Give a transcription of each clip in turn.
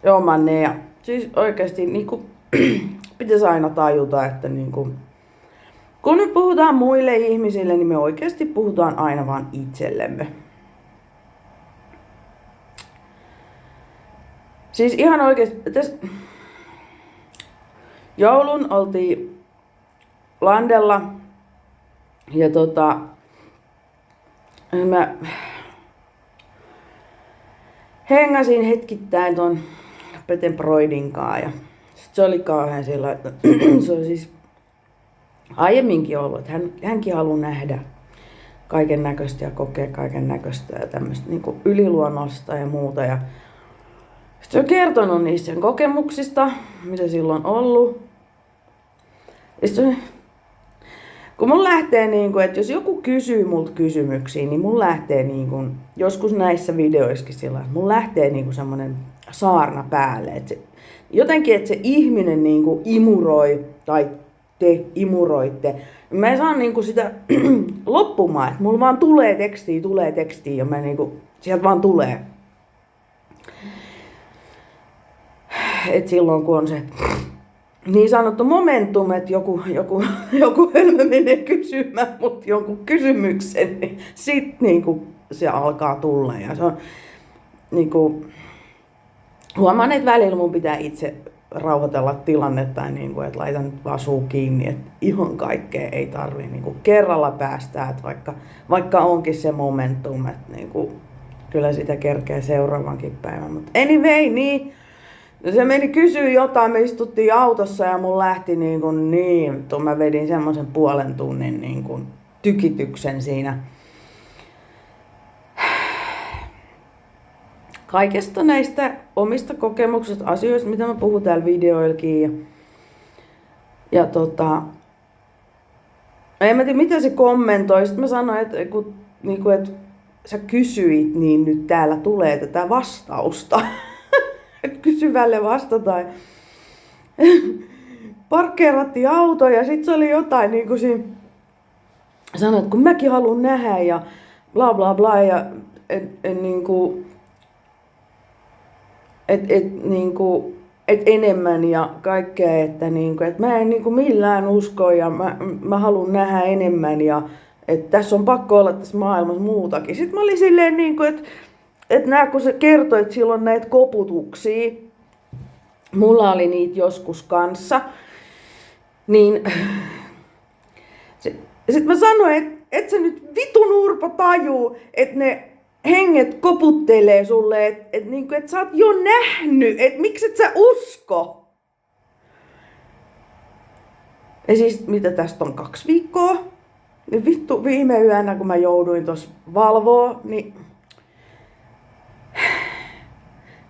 Joo, Manne. Ja siis oikeasti niinku, pitäisi aina tajuta, että niinku, kun me puhutaan muille ihmisille, niin me oikeasti puhutaan aina vaan itsellemme. Siis ihan oikeasti, tässä joulun oltiin landella ja mä hengäsin hetkittäin ton Peten Broidin kanssa ja sit se oli kauhean sillä, että se on siis aiemminkin ollut, että hänkin haluaa nähdä kaiken näköistä ja kokea kaiken näköistä ja tämmöistä niin yliluonnollista ja muuta. Ja sitten se on kertonut niistä sen kokemuksista, mitä silloin on ollut. Ja sit kun mun lähtee niinku, että jos joku kysyy multa kysymyksiä, niin mun lähtee niinku, joskus näissä videoissakin sillä, että mun lähtee niinku semmonen saarna päälle. Et se, jotenkin, että se ihminen niinku imuroi tai te imuroitte. Mä en saa niinku sitä loppumaan, että mulla vaan tulee tekstiä ja mä niinku, sieltä vaan tulee. Et silloin kun on se niin sanottu momentum, että joku hölmö menee kysymään mut jonkun kysymyksen, niin sit niinku se alkaa tulla. Ja se on niinku, huomaan, että välillä mun pitää itse rauhoitella tilannetta, niin että laitan nyt vaan suu kiinni, että ihan kaikkea ei tarvii niin kerralla päästää, että vaikka onkin se momentum, että niin kyllä sitä kerkee seuraavankin päivän. Mutta anyway, niin se meni kysyä jotain, me istuttiin autossa ja mun lähti mä vedin semmoisen puolen tunnin tykityksen siinä. Kaikesta näistä omista kokemuksista, asioista, mitä mä puhun täällä videoillakin. Ja en mä tiedä mitä se kommentoi. Sitten mä sanoin, että että sä kysyit, niin nyt täällä tulee tätä vastausta. Kysyvälle vastataan. Parkkeerattiin auto ja sit se oli jotain niinku siinä. Sanoin, että kun mäkin haluan nähdä ja bla bla bla ja et enemmän ja kaikkea, että mä en millään usko ja mä haluan nähdä enemmän ja että tässä on pakko olla tässä maailmassa muutakin. Sitten mä olin silleen että nää kun sä kertoit, että silloin näitä koputuksia, mulla oli niitä joskus kanssa, niin sit mä sanoin, että et sä nyt vitun Urpo tajuu, että ne henget koputtelee sulle, että sä oot jo nähnyt, että miksi et sä usko? Ja siis mitä tästä on 2 viikkoa, niin vittu viime yönä kun mä jouduin tossa valvoa, niin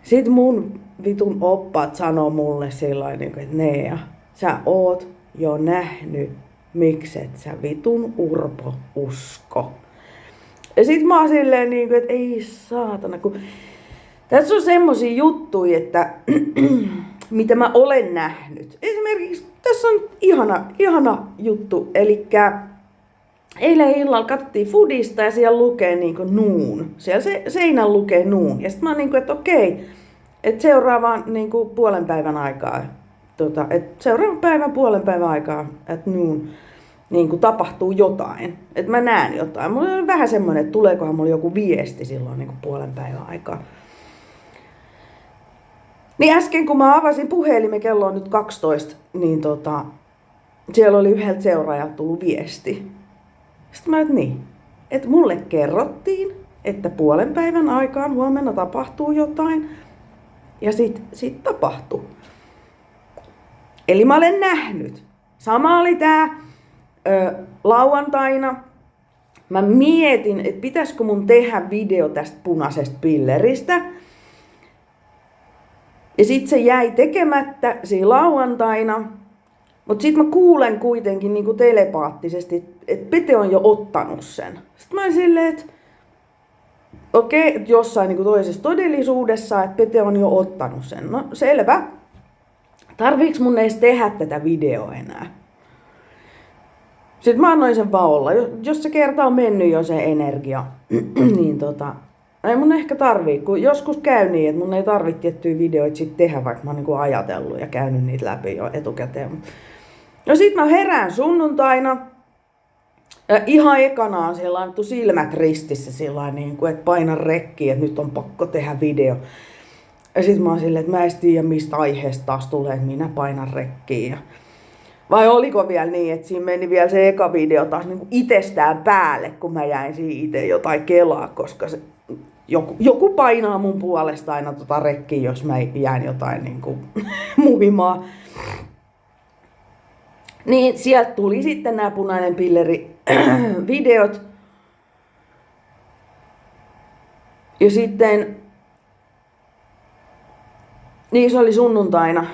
sit mun vitun oppaat sanoo mulle sillain, että Nea, sä oot jo nähnyt, mikset sä vitun Urpo usko. Ja sit mä oon silleen että ei saatana, kun tässä on semmosia juttuja, että mitä mä olen nähnyt. Esimerkiksi tässä on ihana juttu, elikkä eilen illalla katsottiin Foodista ja siellä lukee nuun. Siellä seinällä lukee nuun. Ja sit mä oon että okei, että seuraavaan puolen päivän aikaa, seuraavan päivän puolen päivän aikaa, että nuun tapahtuu jotain. Että mä näen jotain. Mulla on vähän semmoinen, että tuleekohan mulla joku viesti silloin puolen päivän aikaa. Niin äsken kun mä avasin puhelimen, kello on nyt 12, niin siellä oli yhdeltä seuraajalta tullut viesti. Sitten mä että mulle kerrottiin, että puolen päivän aikaan huomenna tapahtuu jotain. Ja sit tapahtui. Eli mä olen nähnyt. Sama oli tää lauantaina. Mä mietin, että pitäisikö mun tehdä video tästä punaisesta pilleristä. Ja sit se jäi tekemättä siinä lauantaina. Mut sit mä kuulen kuitenkin telepaattisesti, että Pete on jo ottanut sen. Sitten mä olin silleen, että okei, jossain toisessa todellisuudessa, että Pete on jo ottanut sen. No selvä. Tarviiks mun edes tehdä tätä videoa enää? Sitten mä annoin sen vaan olla. Jos se kerta on mennyt jo se energia, niin ei mun ehkä tarvii, kun joskus käy niin, että mun ei tarvitse tiettyjä videoita sit tehdä, vaikka mä oon niinku ajatellut ja käynyt niitä läpi jo etukäteen. No sit mä herään sunnuntaina. Ja ihan ekana on siellä annettu silmät ristissä sillä niin kuin, että paina rekkiin, että nyt on pakko tehdä video. Ja sit mä oon silleen, että mä en tiedä mistä aiheesta taas tulee, että minä painan rekkiin. Vai oliko vielä niin, että siinä meni vielä se eka video taas niin kuin itsestään päälle, kun mä jäin siinä itse jotain kelaa, koska se, joku painaa mun puolesta aina rekkiin, jos mä jään jotain niin kuin muhimaa. Niin sieltä tuli sitten nämä punainen pilleri videot. Ja sitten, niin se oli sunnuntaina.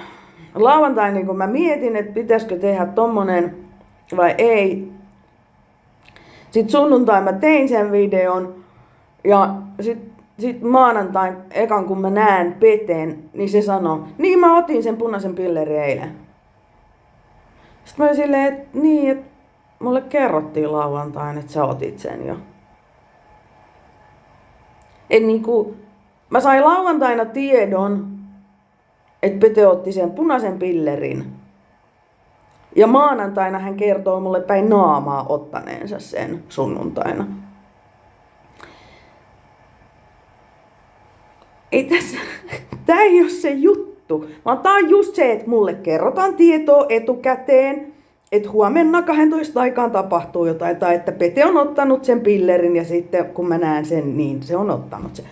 Lauantaina kun mä mietin, että pitäisikö tehdä tommonen vai ei. Sitten sunnuntaina mä tein sen videon. Ja sit maanantain ekan kun mä näen Peten, niin se sanoo, niin mä otin sen punaisen pilleri eilen. Sitten mä olin silleen, että niin, että mulle kerrottiin lauantaina, että sä otit sen jo. Et niinku, mä sain lauantaina tiedon, että Pete otti sen punaisen pillerin. Ja maanantaina hän kertoo mulle päin naamaa ottaneensa sen sunnuntaina. Ei tässä, tää ei ole se juttu, vaan tää on just se, että mulle kerrotaan tietoa etukäteen, että huomenna 12 aikaan tapahtuu jotain, tai että Pete on ottanut sen pillerin ja sitten kun mä näen sen, niin se on ottanut sen.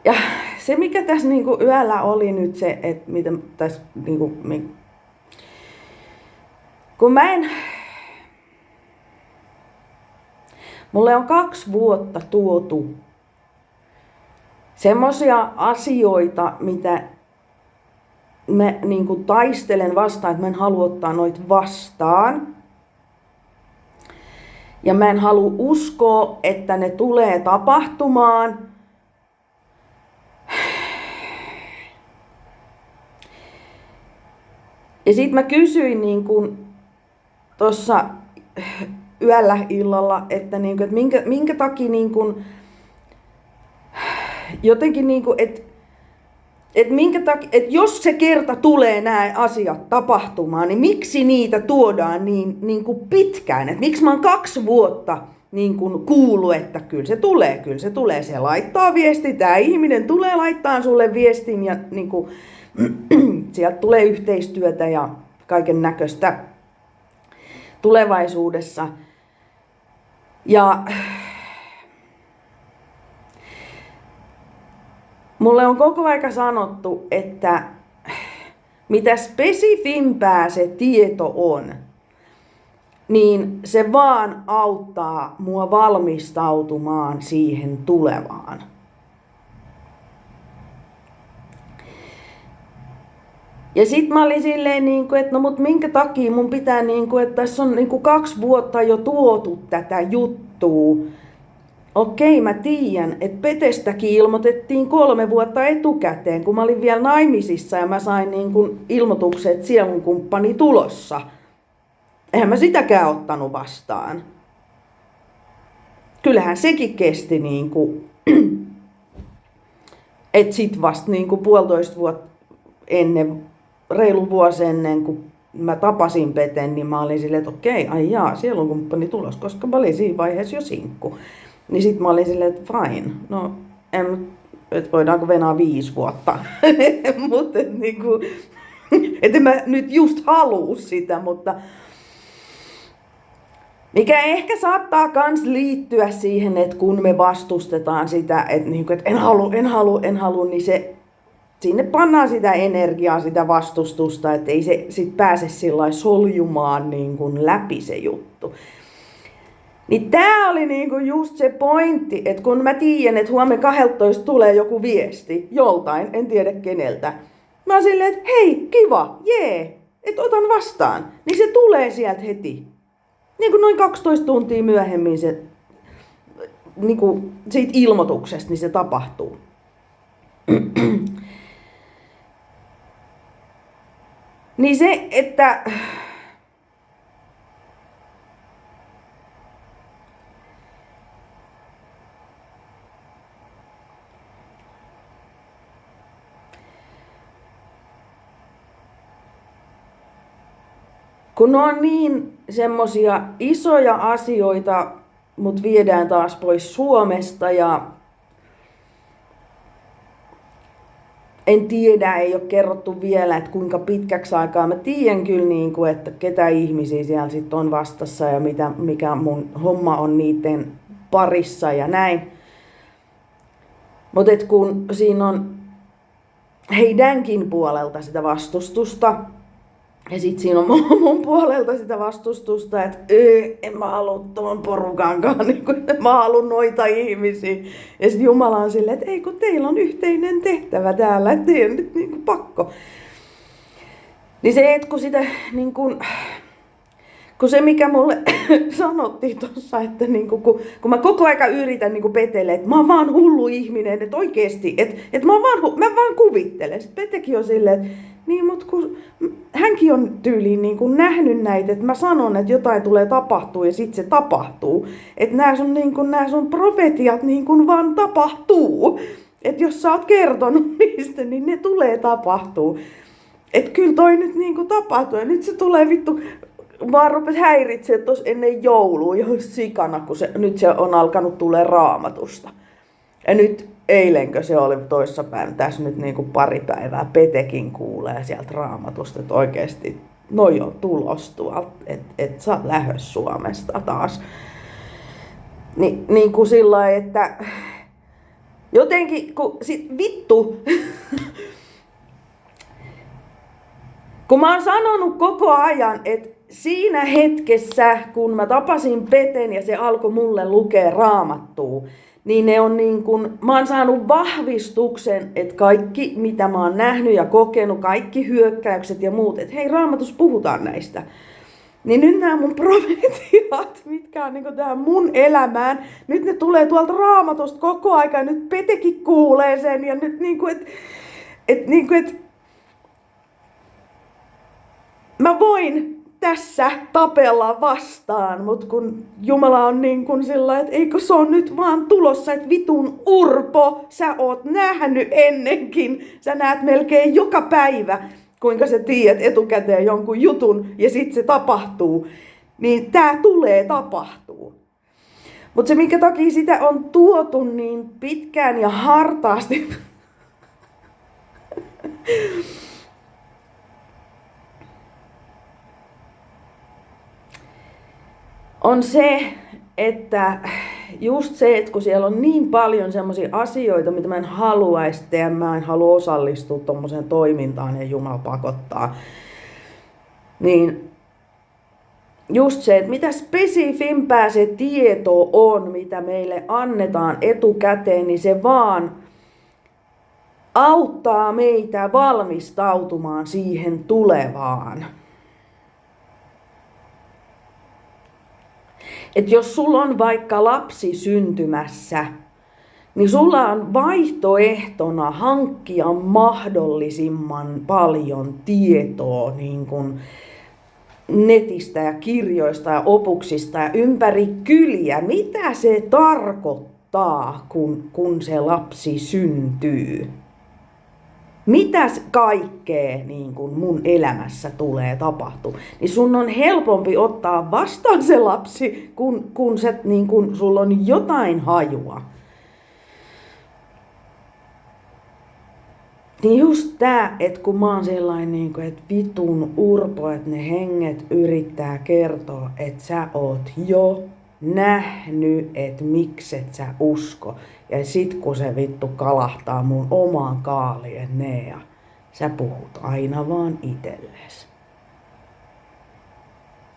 Ja se mikä tässä niinku yöllä oli nyt se, että mitä tässä niinku, kun mulle on 2 vuotta tuotu semmosia asioita, mitä mä niinku taistelen vastaan, että mä en halua ottaa noita vastaan. Ja mä en halua uskoa, että ne tulee tapahtumaan. Ja sit mä kysyin niin kuin tossa yöllä illalla, että, niin kuin, että minkä takia niin kuin, jotenkin niin kuin, että minkä takia, että jos se kerta tulee nämä asiat tapahtumaan, niin miksi niitä tuodaan niin kuin pitkään? Että miksi mä oon 2 vuotta niin kuin kuullut, että kyllä se tulee, se laittaa viesti, tämä ihminen tulee laittaa sulle viestin ja niin kuin, sieltä tulee yhteistyötä ja kaiken näköistä tulevaisuudessa. Ja mulle on koko aika sanottu, että mitä spesifimpää se tieto on, niin se vaan auttaa mua valmistautumaan siihen tulevaan. Ja sit mä olin silleen, että no mut minkä takia mun pitää, että tässä on 2 vuotta jo tuotu tätä juttua. Okei, mä tiedän, että Petestäkin ilmoitettiin 3 vuotta etukäteen, kun mä olin vielä naimisissa ja mä sain ilmoitukset, että sielun kumppani tulossa. Eihän mä sitäkään ottanut vastaan. Kyllähän sekin kesti että sit vasta 1,5 vuotta ennen, reilu vuosi ennen kuin mä tapasin Peten, niin mä olin silleen, että okei, ai jaa, sielun kumppani tulos, koska mä olin siinä vaiheessa jo sinkku. Niin sit mä olin silleen, että fine, no että voidaanko venaa 5 vuotta. Mutta että mä nyt just haluu sitä, mutta mikä ehkä saattaa kans liittyä siihen, että kun me vastustetaan sitä, että en halua, niin se sinne pannaan sitä energiaa, sitä vastustusta, että ei se sit pääse sillä soljumaan läpi se juttu. Niin tää oli just se pointti, että kun mä tiedän, että huomenna 12 tulee joku viesti joltain, en tiedä keneltä. Mä oon silleen, että hei, kiva, jee, että otan vastaan. Niin se tulee sieltä heti. Noin 12 tuntia myöhemmin se, siitä ilmoituksesta, niin se tapahtuu. Niin se, että kun ne on niin semmosia isoja asioita, mut viedään taas pois Suomesta ja en tiedä, ei ole kerrottu vielä, että kuinka pitkäksi aikaa. Mä tiedän kyllä, niin kuin, että ketä ihmisiä siellä sit on vastassa ja mikä mun homma on niiden parissa ja näin. Mutta kun siinä on heidänkin puolelta sitä vastustusta, ja sit siinä on mun puolelta sitä vastustusta, että en mä halua tuon porukankaan, niin kun mä haluan noita ihmisiä. Ja sit Jumala on silleen, että ei kun teillä on yhteinen tehtävä täällä, että teillä on nyt niin kuin pakko. Niin se, että kun sitä niin kun se mikä mulle sanottiin tossa, että niin kun mä koko aika yritän niin petellä, että mä oon vaan hullu ihminen, että oikeesti, että mä vaan kuvittelen. Sitten Petekin on silleen, että niin, mutta kun hänkin on tyyliin niin kuin nähnyt näitä, että mä sanon, että jotain tulee tapahtua ja sit se tapahtuu. Että nää sun profetiat niin kuin vaan tapahtuu. Että jos sä oot kertonut niistä, niin ne tulee tapahtuu. Että kyllä toi nyt niin kuin tapahtuu ja nyt se tulee vittu, vaan rupes häiritsemään tuossa ennen joulua ihan sikana, kun nyt se on alkanut tulee Raamatusta. Ja nyt eilenkö se oli toissapäivänä, tässä nyt niin kuin pari päivää Petekin kuulee sieltä Raamatusta, että oikeesti noi on tulos tuolta, että sä oot lähdössä Suomesta taas. Niin kuin sillä että jotenkin, kun sit vittu, kun mä oon sanonut koko ajan, että siinä hetkessä, kun mä tapasin Peten ja se alkoi mulle lukea Raamattua, niin ne on niin kun, mä oon saanut vahvistuksen, että kaikki mitä mä oon nähnyt ja kokenut, kaikki hyökkäykset ja muut, että hei Raamatussa puhutaan näistä. Niin nyt nämä mun profetiat, mitkä on niin tähän mun elämään, nyt ne tulee tuolta Raamatusta koko aika, nyt Petekin kuulee sen ja nyt niin kuin, että mä voin tässä tapella vastaan, mutta kun Jumala on niin kuin sillä, että eikö se on nyt vaan tulossa, että vitun urpo, sä oot nähnyt ennenkin, sä näet melkein joka päivä, kuinka sä tiedät etukäteen jonkun jutun ja sit se tapahtuu, niin tää tulee tapahtuu. Mutta se minkä takia sitä on tuotu niin pitkään ja hartaasti, on se, että just se, että kun siellä on niin paljon semmoisia asioita, mitä mä en haluaisi tehdä, mä en halua osallistua tommoseen toimintaan ja Jumala pakottaa, niin just se, että mitä spesifimpää se tieto on, mitä meille annetaan etukäteen, niin se vaan auttaa meitä valmistautumaan siihen tulevaan. Että jos sulla on vaikka lapsi syntymässä, niin sulla on vaihtoehtona hankkia mahdollisimman paljon tietoa niin kuin netistä ja kirjoista ja opuksista ja ympäri kyliä. Mitä se tarkoittaa, kun se lapsi syntyy? Mitä kaikkea niin kun mun elämässä tulee tapahtua, niin sun on helpompi ottaa vastaan se lapsi, kun niin kun sulla on jotain hajua. Niin just tää, että kun mä oon sellainen, niin kun, että vitun urpo, että ne henget yrittää kertoa, että sä oot jo nähnyt, että mikset sä usko. Ja sit kun se vittu kalahtaa mun omaan kaaliin, Nea, sä puhut aina vaan itelles.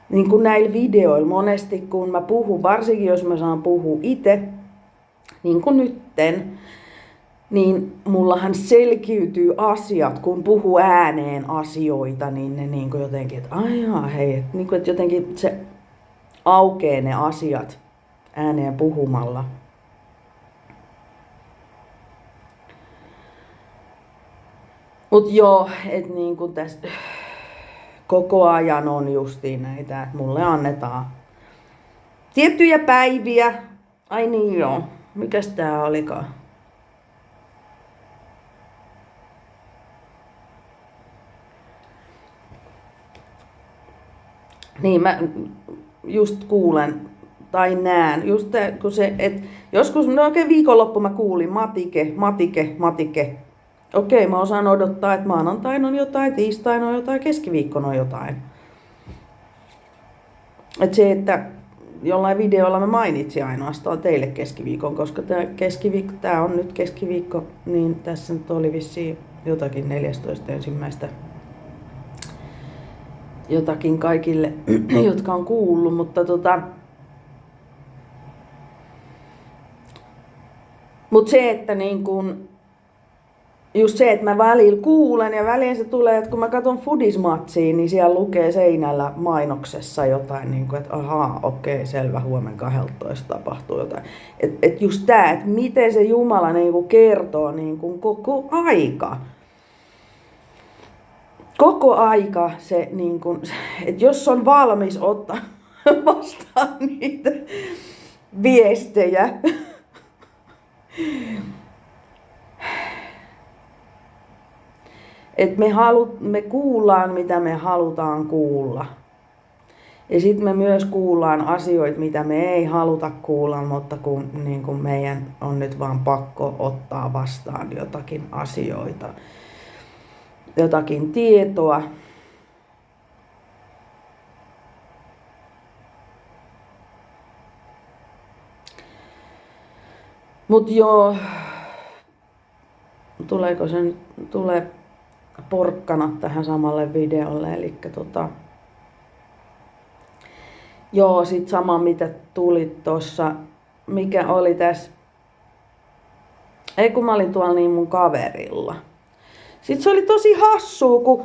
Niin kuin näillä videoilla monesti kun mä puhun, varsinkin jos mä saan puhua itse, niin kuin nytten, niin mullahan selkiytyy asiat, kun puhuu ääneen asioita, niin ne niin kuin jotenkin, että aijaa hei, niin kuin, että jotenkin se aukee ne asiat ääneen puhumalla. Mut joo, et niinku tästä koko ajan on justiin näitä, että mulle annetaan tiettyjä päiviä. Ai niin joo, mikäs tää olikaan? Niin mä just kuulen tai näen, just kun se, että joskus, no oikein viikonloppu mä kuulin matike. Okei, mä osaan odottaa, että maanantaina on jotain, tiistaina on jotain, keskiviikkona on jotain. Että se, että jollain videolla mä mainitsin ainoastaan teille keskiviikon, koska tää on nyt keskiviikko, niin tässä nyt oli vissiin jotakin 14.1. Jotakin kaikille, jotka on kuullut, mutta mut se, että niin kun, just se, että mä välillä kuulen ja väliin se tulee, että kun mä katson Foodismatsia, niin siellä lukee seinällä mainoksessa jotain, niin kuin, että ahaa, okei, selvä, huomenna 12 tapahtuu jotain. Et just tää, että miten se Jumala niin kuin kertoo niin kuin koko aika. Koko aika se, niin kuin, että jos on valmis ottaa vastaan niitä viestejä, että me kuullaan, mitä me halutaan kuulla. Ja sitten me myös kuullaan asioita, mitä me ei haluta kuulla, mutta niin kun meidän on nyt vaan pakko ottaa vastaan jotakin asioita, jotakin tietoa. Mut joo, tuleeko se nyt, tulee porkkana tähän samalle videolle, eli joo, sit sama mitä tuli tossa, mikä oli tässä, ei kun mä olin tuolla niin mun kaverilla. Sitten se oli tosi hassua, kun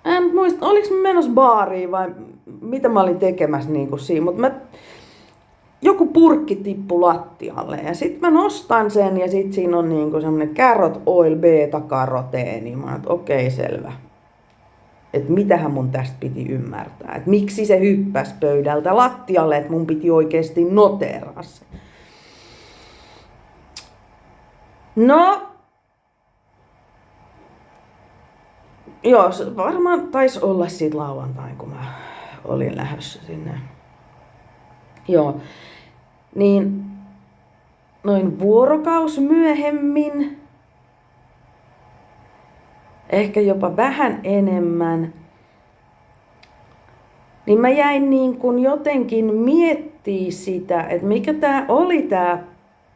en muista, oliks mä menossa baariin vai mitä mä olin tekemässä niin kuin siinä, mutta joku purkki tippui lattialle ja sit mä nostan sen ja sit siinä on niinku semmonen carrot oil beta-karoteeni. Mä oon, että okei, selvä. Että mitähän mun tästä piti ymmärtää. Että miksi se hyppäsi pöydältä lattialle, että mun piti oikeesti noteeraa se. No. Joo, varmaan taisi olla sit lauantain, kun mä olin lähdössä sinne. Joo. Niin noin vuorokaus myöhemmin, ehkä jopa vähän enemmän, niin mä jäin niin kuin jotenkin miettimään sitä, että mikä tää oli tää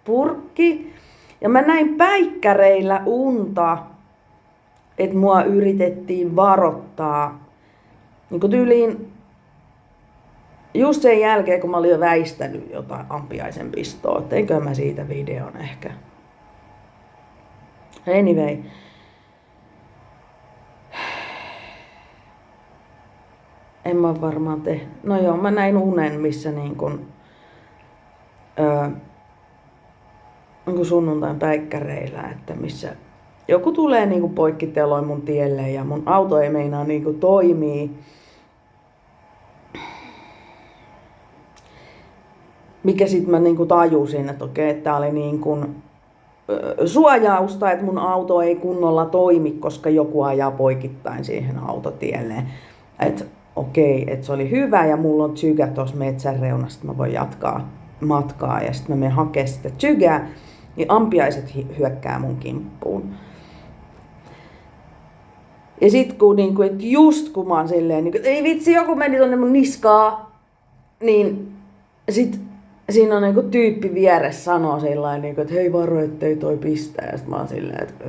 purkki. Ja mä näin päikkäreillä unta, että mua yritettiin varoittaa niin kuin tyyliin just sen jälkeen, kun mä olin jo väistänyt jotain ampiaisen pistoa. Teinkö mä siitä videon ehkä? Anyway. En mä varmaan no joo, mä näin unen, missä niin kun sunnuntain päikkäreillä, että missä joku tulee niin kuin poikkiteloin mun tielle ja mun auto ei meinaa niin kuin toimii. Mikä sit mä niinku tajusin, että okei, että tää oli niinku suojausta, että mun auto ei kunnolla toimi, koska joku ajaa poikittain siihen autotielle. Että okei, että se oli hyvä ja mulla on tsygä tuossa metsän reunasta, mä voin jatkaa matkaa ja sitten mä menen hakemaan sitä tsygää, niin ampiaiset hyökkää mun kimppuun. Ja sit kun niinku, että just kun mä oon silleen, niinku, ei vitsi, joku meni tonne mun niskaa, niin sit siinä on niinku tyyppi vieressä sanoo sillain, niinku, että hei varo, ettei toi pistä. Ja sit mä oon silleen, että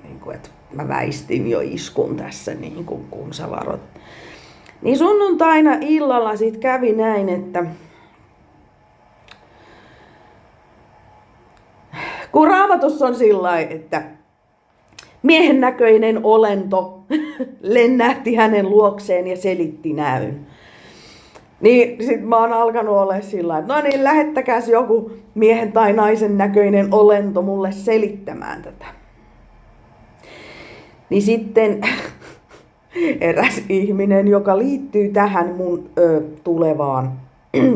niinku, että mä väistin jo iskun tässä, niinku, kun sä varot. Niin sunnuntaina illalla sit kävi näin, että kun Raamatussa on sillain, että miehen näköinen olento lennähti hänen luokseen ja selitti näyn. Niin sit mä oon alkanut olla sillä, että no niin, lähettäkääs joku miehen tai naisen näköinen olento mulle selittämään tätä. Niin sitten eräs ihminen, joka liittyy tähän mun tulevaan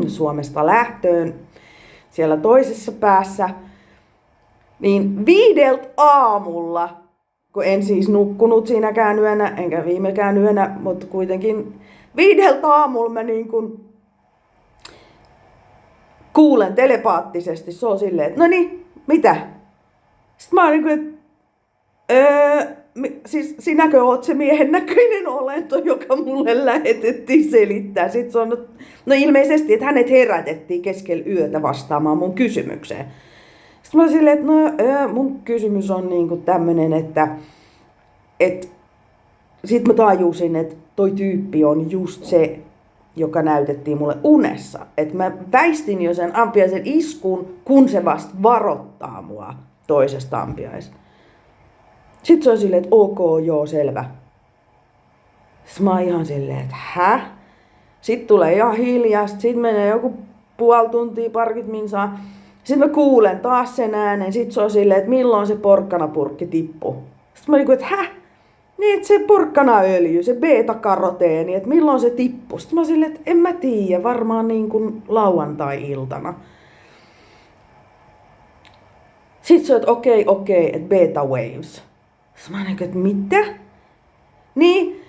Suomesta lähtöön siellä toisessa päässä, niin 5 aamulla, kun en siis nukkunut siinäkään yönä, enkä viimekään yönä, mutta kuitenkin 5 aamulla mä niin kuin kuulen telepaattisesti, se on silleen, että no niin, mitä? Sitten mä oon niin kuin, siis sinäkö oot se miehen näköinen olento, joka mulle lähetettiin selittää. Sitten se on, no ilmeisesti, että hänet herätettiin keskellä yötä vastaamaan mun kysymykseen. Sitten mä oon silleen, että no mun kysymys on niinku tämmönen, että sit mä tajusin, että toi tyyppi on just se, joka näytettiin mulle unessa. Että mä väistin jo sen ampiaisen iskun, kun se vasta varoittaa mua toisesta ampiaisesta. Sitten se on silleen, että ok, joo, selvä. Sitten mä oon ihan silleen, että Sitten tulee ihan hiljasta, sitten menee joku puoli tuntia, parikymmentä minsaa. Sitten mä kuulen taas sen äänen, sitten se on silleen, että milloin se porkkanapurkki tippuu. Sitten mä olin, että niin, että se porkkanaöljy, se beta-karoteeni, että milloin se tippuu. Sitten mä olin silleen, että en mä tiedä, varmaan niin kuin lauantai-iltana. Sitten se on, että okei, että beta waves. Sitten mä olin, että mitä? Niin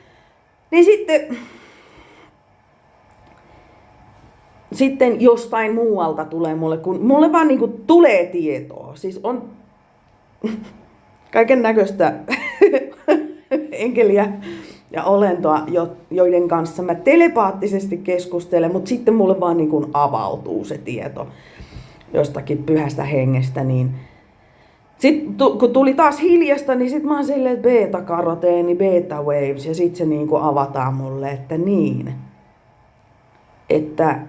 sitten jostain muualta tulee mulle, kun mulle vaan niinku tulee tietoa. Siis on kaiken näköistä enkeliä ja olentoa, joiden kanssa mä telepaattisesti keskustelen, mutta sitten mulle vaan niinku avautuu se tieto jostakin pyhästä hengestä. Niin sitten kun tuli taas hiljasta, niin sitten mä oon silleen, että beta-karoteeni, beta-waves, ja sitten se niinku avataan mulle, että niin. Että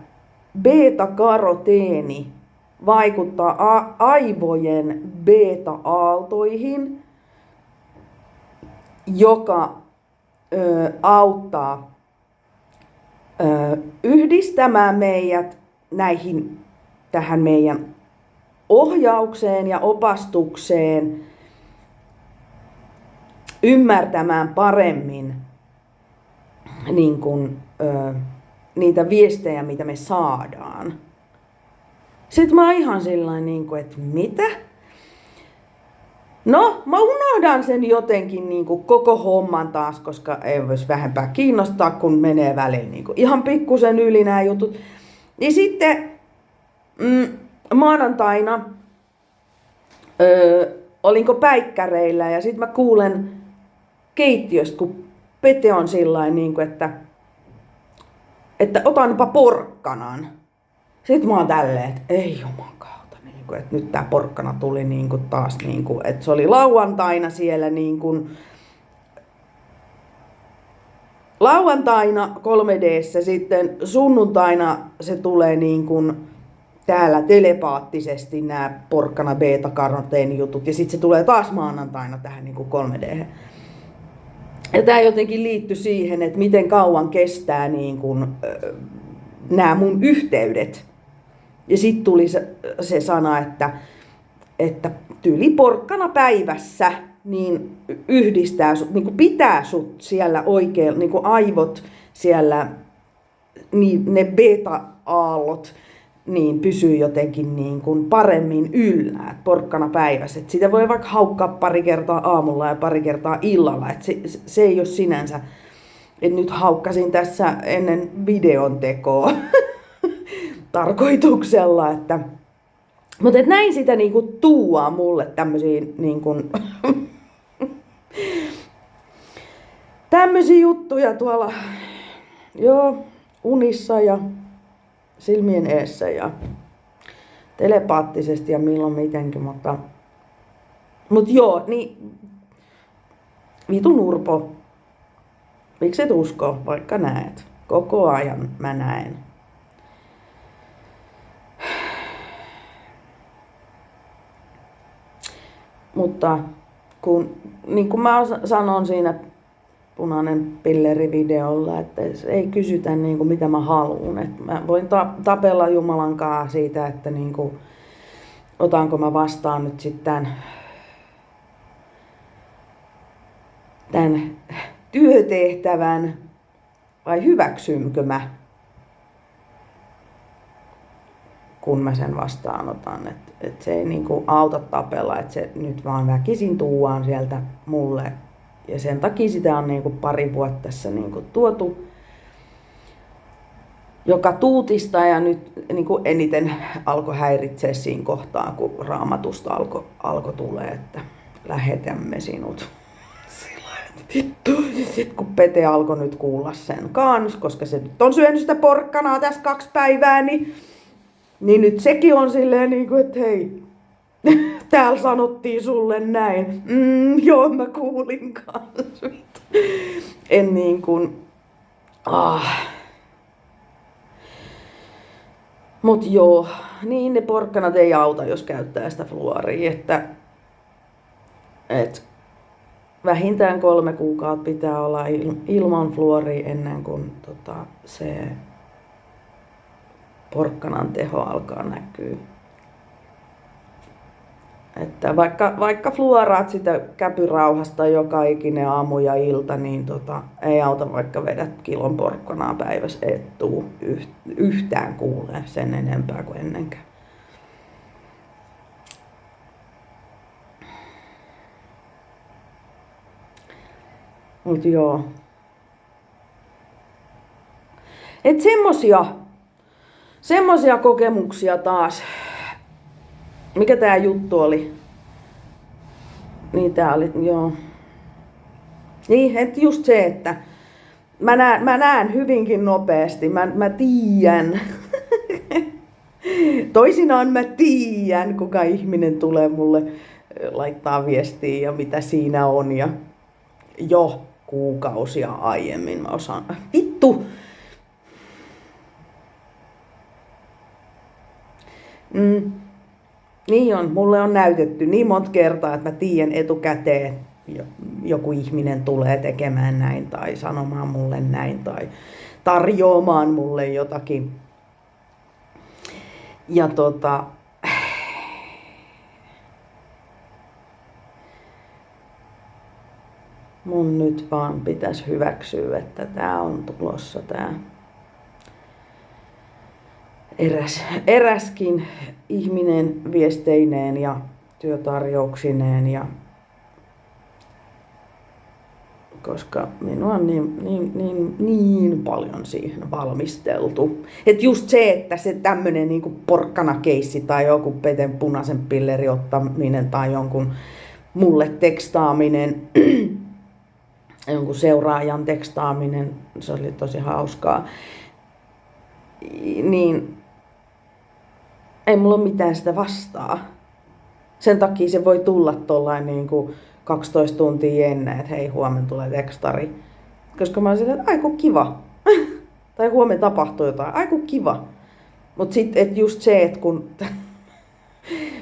beta-karoteeni vaikuttaa aivojen beta-aaltoihin, joka auttaa yhdistämään meidät tähän meidän ohjaukseen ja opastukseen, ymmärtämään paremmin niin kuin, niitä viestejä, mitä me saadaan. Sitten mä oon ihan sillain, niin kuin, että mitä? No, mä unohdan sen jotenkin niin kuin koko homman taas, koska ei voisi vähempää kiinnostaa, kun menee välillä niin kuin ihan pikkusen yli nämä jutut. Ja sitten maanantaina olinko päikkäreillä ja sitten mä kuulen keittiöstä, kun Pete on sillain, niin kuin, että otanpa porkkanan. Sitten mä oon tälleen, että ei jumakauta, niin kuin, että nyt tää porkkana tuli niin kuin taas, niin kuin, että se oli lauantaina siellä niin kuin, lauantaina 3D:ssä, sitten sunnuntaina se tulee niin kuin täällä telepaattisesti nämä porkkana beta-karoteeni jutut ja sitten se tulee taas maanantaina tähän niin kuin 3D:hen. Ja tämä jotenkin liittyy siihen, että miten kauan kestää niin kun, nämä mun yhteydet. Ja sitten tuli se sana, että tyyli porkkana päivässä niin yhdistää sut, niin pitää sut siellä oikein, niin aivot siellä, niin ne beta-aallot, niin pysyy jotenkin niin kuin paremmin yllä porkkana päivässä. Et sitä voi vaikka haukkaa pari kertaa aamulla ja pari kertaa illalla. Et se ei ole sinänsä, että nyt haukkasin tässä ennen videon tekoa tarkoituksella. Mutta näin sitä niinku tuuaa mulle tämmöisiä niinku tämmöisiä juttuja tuolla unissa ja silmien eessä ja telepaattisesti ja milloin mitenkin, mutta joo, niin vitun Urpo, miksi et usko, vaikka näet, koko ajan mä näen. Mutta niin kuin mä sanon siinä punainen pilleri-videolla, että ei kysytä niin kuin mitä mä haluun. Että mä voin tapella Jumalan kanssa siitä, että niin kuin, otanko mä vastaan nyt sitten tämän työtehtävän vai hyväksynkö mä. kun mä sen vastaanotan. Et se ei niinku auta tapella, että se nyt vaan väkisin tuuaan sieltä mulle. Ja sen takia sitä on niinku pari vuotta tässä niinku tuotu joka tuutista ja nyt niinku eniten alkoi häiritseä siinä kohtaa, kun Raamatusta alkoi tulee, että lähetämme sinut. Vittu. Sitten kun Pete alkoi nyt kuulla sen kans, koska se nyt on syönyt sitä porkkanaa tässä 2 päivää, niin nyt sekin on silleen niinku, että hei, täällä sanottiin sulle näin. Joo, mä kuulin kans. En niin kuin, Mut joo, niin ne porkkanat ei auta, jos käyttää sitä fluoria, että vähintään 3 kuukautta pitää olla ilman fluoria ennen kuin se porkkanan teho alkaa näkyä. Että vaikka fluoraat sitä käpyrauhasta joka ikinen aamu ja ilta, niin ei auta vaikka vedät kilon porkkanaa päivässä, et tuu yhtään kuulee sen enempää kuin ennenkään. Mut joo. Et semmosia kokemuksia taas. Mikä tää juttu oli? Niin tää oli, joo. Niin, et just se, että mä näen hyvinkin nopeasti. Mä tiedän. Toisinaan mä tiedän, kuka ihminen tulee mulle laittaa viestiä ja mitä siinä on. Ja jo kuukausia aiemmin mä osaan. Vittu! Niin on, mulle on näytetty niin monta kertaa, että mä tiedän etukäteen, joku ihminen tulee tekemään näin tai sanomaan mulle näin tai tarjoamaan mulle jotakin. Ja mun nyt vaan pitäisi hyväksyä, että tää on tulossa tää eräskin ihminen viesteineen ja työtarjouksineen, ja koska minua on niin paljon siihen valmisteltu. Et just se, että se tämmönen niinku porkkanakeissi tai joku Peten punaisen pillerin ottaminen tai jonkun mulle tekstaaminen, jonkun seuraajan tekstaaminen, se oli tosi hauskaa. Niin ei mulla ole mitään sitä vastaa. Sen takia se voi tulla tollain niinku 12 tuntia ennen, että hei, huomenna tulee tekstari. Koska mä oon sillä, että aiku kiva. Tai huomenna tapahtuu jotain, aiku kiva. Mut sit et just se, että kun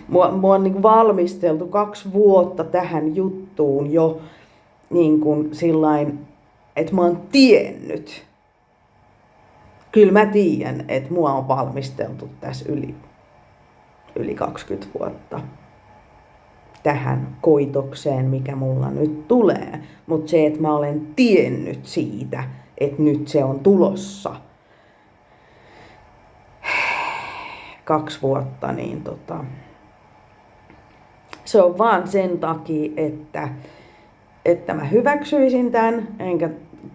mua on niinku valmisteltu 2 vuotta tähän juttuun jo niinku sillain, että mä oon tiennyt. Kyllä mä tiedän, että mua on valmisteltu tässä yli 20 vuotta tähän koitokseen, mikä mulla nyt tulee. Mutta se, että mä olen tiennyt siitä, että nyt se on tulossa 2 vuotta, niin se on vaan sen takia, että mä hyväksyisin tän, enkä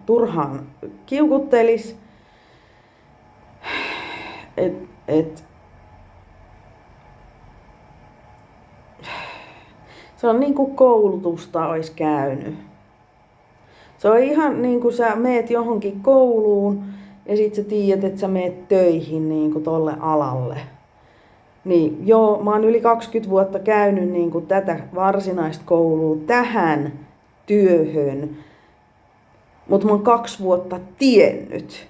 turhaan kiukuttelis. Se on niin kuin koulutusta olisi käynyt. Se on ihan niin kuin sä meet johonkin kouluun ja sit sä tiedät, että sä meet töihin niin kuin tolle alalle. Niin joo, mä oon yli 20 vuotta käynyt niin kuin tätä varsinaista koulua tähän työhön. Mutta mä oon 2 vuotta tiennyt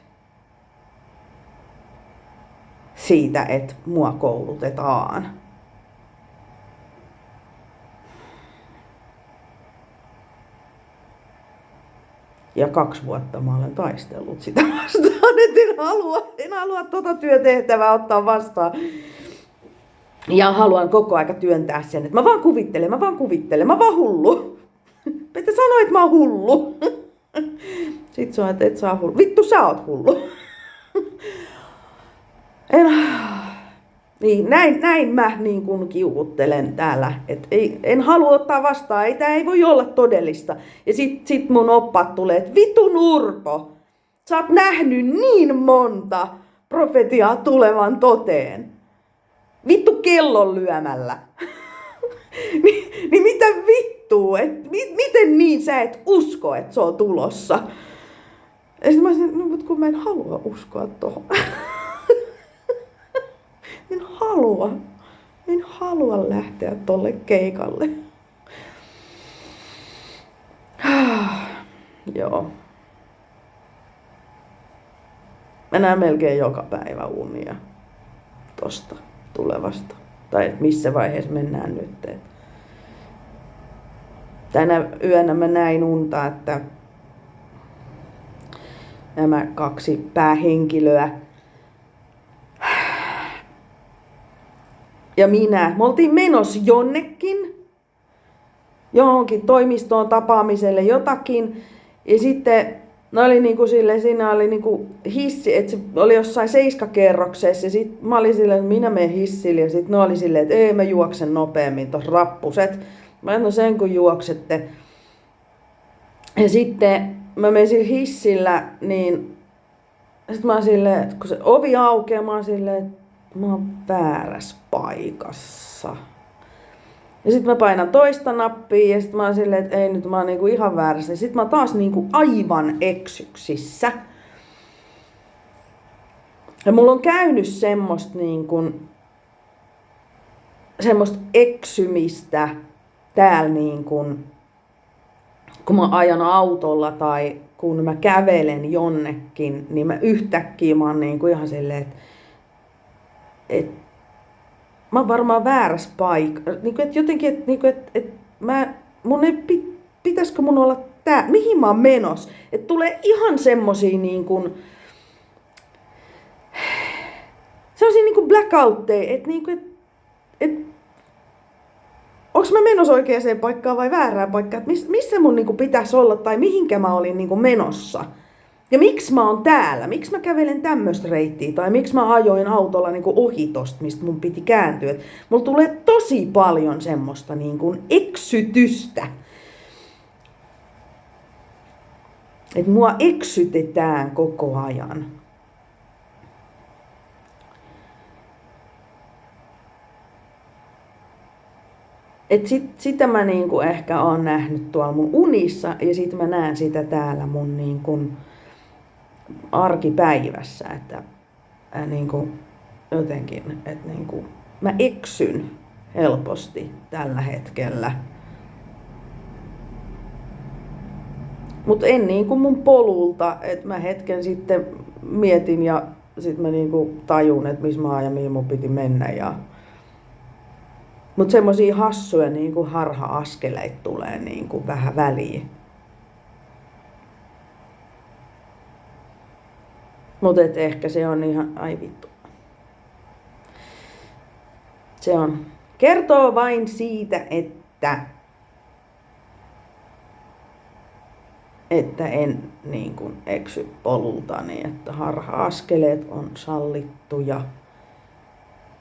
siitä, että mua koulutetaan. Ja 2 vuotta mä olen taistellut sitä vastaan, että en halua tota työtehtävää ottaa vastaan. Ja haluan koko aika työntää sen, että mä vaan kuvittelen, mä vaan hullu. Pete sanoi, että mä oon hullu. Sitten se on, että et sä oot hullu. Vittu, sä oot hullu. Niin, näin mä niin kuin kiukuttelen täällä. En halua ottaa vastaan, tää ei voi olla todellista. Ja sit mun oppaat tulee, että vitun Urpo, sä oot nähnyt niin monta profetiaa tulevan toteen. Vittu kellon lyömällä. niin mitä vittua, miten niin sä et usko, että se on tulossa? Ja sit mä sanoin, no mutta kun mä en halua uskoa tohon. En halua lähteä tolle keikalle. Joo. Mä näen melkein joka päivä unia tosta tulevasta. Tai missä vaiheessa mennään nyt. Tänä yönä mä näin unta, että nämä 2 päähenkilöä ja minä, me oltiin menossa jonnekin, johonkin toimistoon tapaamiselle jotakin. Ja sitten ne oli niinku silleen, siinä oli niinku hissi, että se oli jossain 7-kerroksessa. Ja sitten mä olin silleen, että minä menen hissille. Ja sitten ne oli silleen, että ei mä juoksen nopeammin tuossa rappuset. Mä sanoin, no sen kun juoksette. Ja sitten mä menin sillä hissillä, niin sitten mä oon silleen, että kun se ovi aukeaa, mä oon silleen, että mä oon väärässä paikassa. Ja sit mä painan toista nappia ja sit mä oon silleen, että ei nyt mä oon niinku ihan väärässä. Ja sit mä oon taas niinku aivan eksyksissä. Ja mulla on käynyt semmoista niinku, semmoista eksymistä täällä niinku, kun mä ajan autolla tai kun mä kävelen jonnekin, niin mä yhtäkkiä mä oon niinku ihan silleen, että mä oon varmaan väärässä paikassa. Niinku, että jotenkin, mun ei pitäisikö mun olla tää, mihin mä oon menossa. Että tulee ihan semmosia niinku, semmosia niinku blackoutteja, että niinku, onks mä menossa oikeaan paikkaan vai väärään paikkaan? Että missä mun niinku pitäisi olla tai mihinkä mä olin niinku menossa? Ja miksi mä oon täällä? Miksi mä kävelen tämmöistä reittiä? Tai miksi mä ajoin autolla niinku ohi tosta, mistä mun piti kääntyä? Et mulla tulee tosi paljon semmoista niinku eksytystä. Että mua eksytetään koko ajan. Et sitä mä niinku ehkä oon nähnyt tuolla mun unissa ja sit mä näen sitä täällä mun niinku arkipäivässä, että niinku jotenkin, että niinku mä eksyn helposti tällä hetkellä. Mut en niinku mun polulta, että mä hetken sitten mietin ja sit mä niinku tajun, että missä mä oon ja mihin mun piti mennä. Mut semmosia hassuja niinku harha-askeleita tulee niinku vähän väliin. Mut ehkä se on ihan, ai vittu. Se on, kertoo vain siitä, että en niin kuin eksy polultani, että harha-askeleet on sallittuja.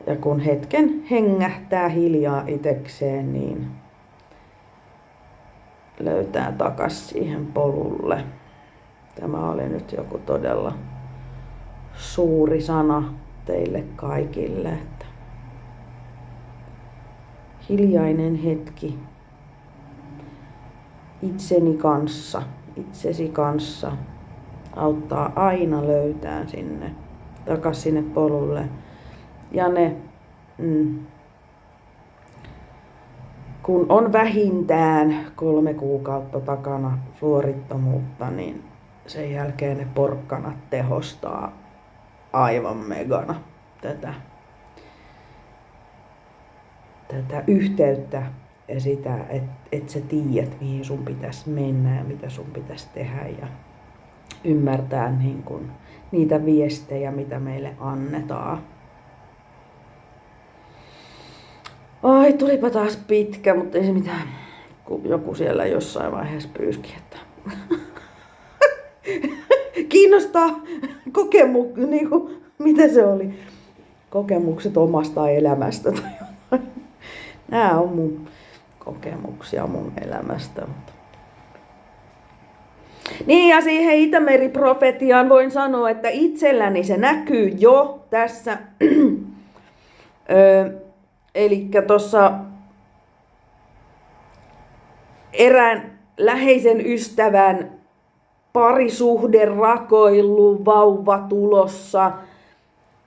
Ja kun hetken hengähtää hiljaa itekseen, niin löytää takas siihen polulle. Tämä oli nyt joku todella suuri sana teille kaikille. Että hiljainen hetki itsesi kanssa auttaa aina löytää takas sinne polulle. Ja kun on vähintään 3 kuukautta takana fluorittomuutta, niin sen jälkeen ne porkkanat tehostaa aivan megana tätä yhteyttä ja sitä, että sä tiedät, mihin sun pitäisi mennä ja mitä sun pitäisi tehdä ja ymmärtää niin kun niitä viestejä, mitä meille annetaan. Ai, tulipa taas pitkä, mutta ei se mitään. Joku siellä jossain vaiheessa pyyski, että kiinnostaa kokemu, niinku, mitä se oli. kokemukset omasta elämästä tai jotain. Nämä on mun kokemuksia mun elämästä. Niin ja siihen Itämeri-profetiaan voin sanoa, että itselläni se näkyy jo tässä. Elikkä tuossa erään läheisen ystävän parisuhde, rakoilu, vauva tulossa.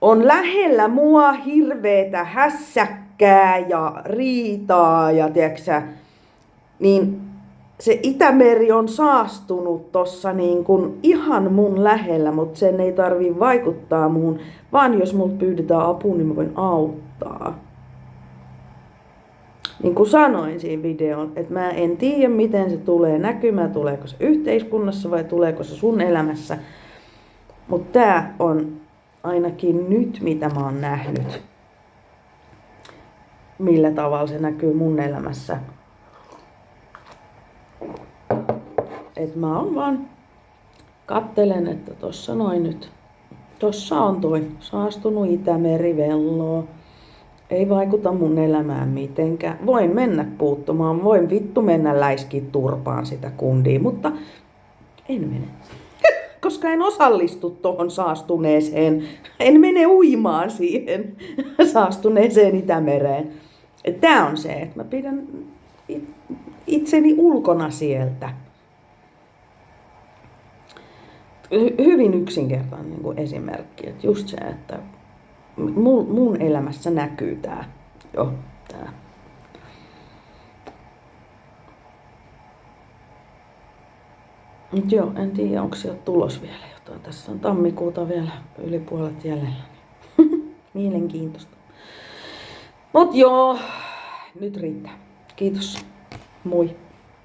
On lähellä mua hirveetä hässäkkää ja riitaa ja tiiäksä, niin se Itämeri on saastunut tossa niin kuin ihan mun lähellä, mutta sen ei tarvii vaikuttaa muun, vaan jos multa pyydetään apua, niin mä voin auttaa. Niin kuin sanoin siinä videon, että mä en tiedä miten se tulee näkymään, tuleeko se yhteiskunnassa vai tuleeko se sun elämässä. Mutta tää on ainakin nyt mitä mä oon nähnyt, millä tavalla se näkyy mun elämässä. Et mä oon vaan kattelen, että tossa noin nyt. Tossa on toi saastunut Itämeri velloo. Ei vaikuta mun elämään mitenkään. Voin mennä puuttumaan, voin vittu mennä läiskiin turpaan sitä kundia, mutta en mene. Koska en osallistu tuohon saastuneeseen. En mene uimaan siihen saastuneeseen Itämereen. Tää on se, että mä pidän itseni ulkona sieltä. Hyvin yksinkertainen niin kuin esimerkki. Että just se, että mun elämässä näkyy tää. Jo, tää. Mut joo, en tiedä onko sieltä tulos vielä jotain. Tässä on tammikuuta vielä yli puolet jäljellä. Mielenkiintoista. Mut joo, nyt riittää. Kiitos. Moi.